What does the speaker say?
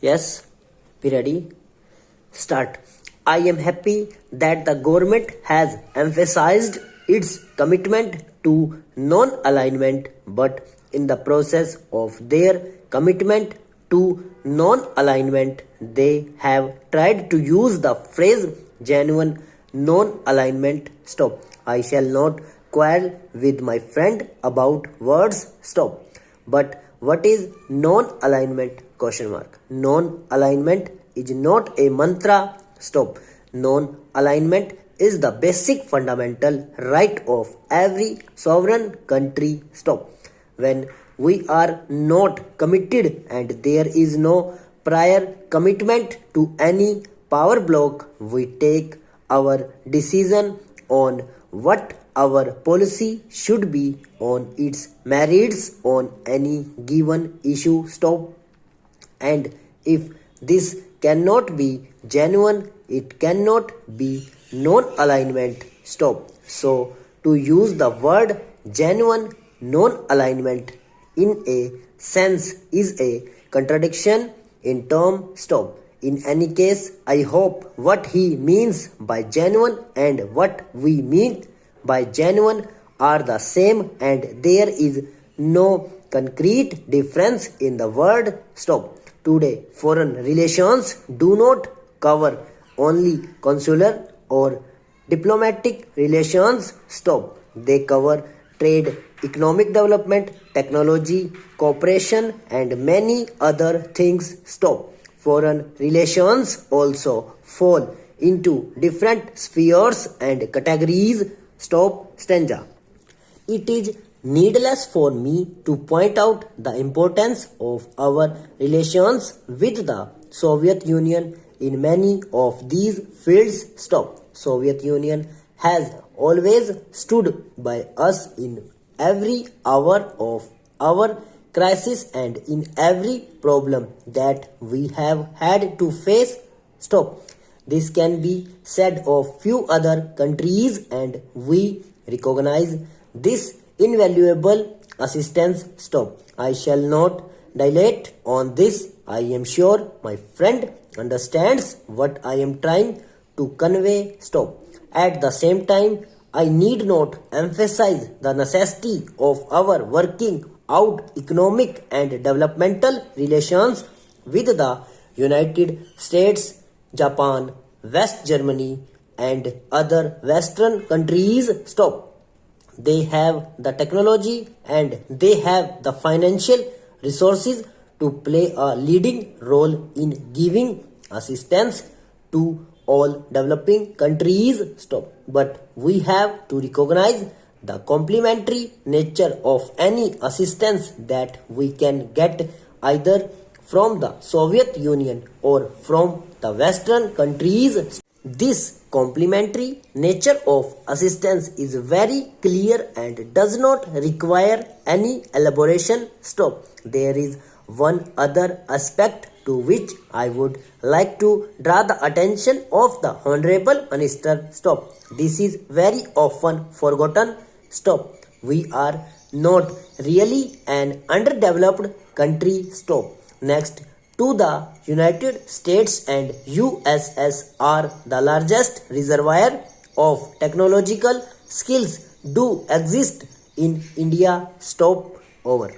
Yes, be ready. Start. I am happy that the government has emphasized its commitment to non alignment, but in the process of their commitment to non alignment, they have tried to use the phrase genuine non alignment. Stop. I shall not quarrel with my friend about words. Stop. But what is non-alignment? Question mark. Non-alignment is not a mantra. Stop. Non-alignment is the basic fundamental right of every sovereign country. Stop. When we are not committed and there is no prior commitment to any power block, we take our decision on what our policy should be on its merits on any given issue. Stop. And if this cannot be genuine, it cannot be non-alignment. Stop. So to use the word genuine non-alignment in a sense is a contradiction in term. Stop. In any case, I hope what he means by genuine and what we mean by genuine are the same and there is no concrete difference in the word. Stop. Today, foreign relations do not cover only consular or diplomatic relations. Stop. They cover trade, economic development, technology, cooperation and many other things. Stop. Foreign relations also fall into different spheres and categories. Stop. Stanza. It is needless for me to point out the importance of our relations with the Soviet Union in many of these fields. Stop. Soviet Union has always stood by us in every hour of our crisis and in every problem that we have had to face. Stop. This can be said of few other countries and we recognize this invaluable assistance. Stop. I shall not dilate on this. I am sure my friend understands what I am trying to convey. Stop. At the same time, I need not emphasize the necessity of our working out economic and developmental relations with the United States, Japan, West Germany and other Western countries. Stop. They have the technology and they have the financial resources to play a leading role in giving assistance to all developing countries. Stop. But we have to recognize the complementary nature of any assistance that we can get either from the Soviet Union or from the Western countries. This complementary nature of assistance is very clear and does not require any elaboration. Stop. There is one other aspect to which I would like to draw the attention of the Honorable Minister. Stop. This is very often forgotten. Stop. We are not really an underdeveloped country. Stop. Next to the United States and USSR, the largest reservoir of technological skills do exist in India. Stop. Over.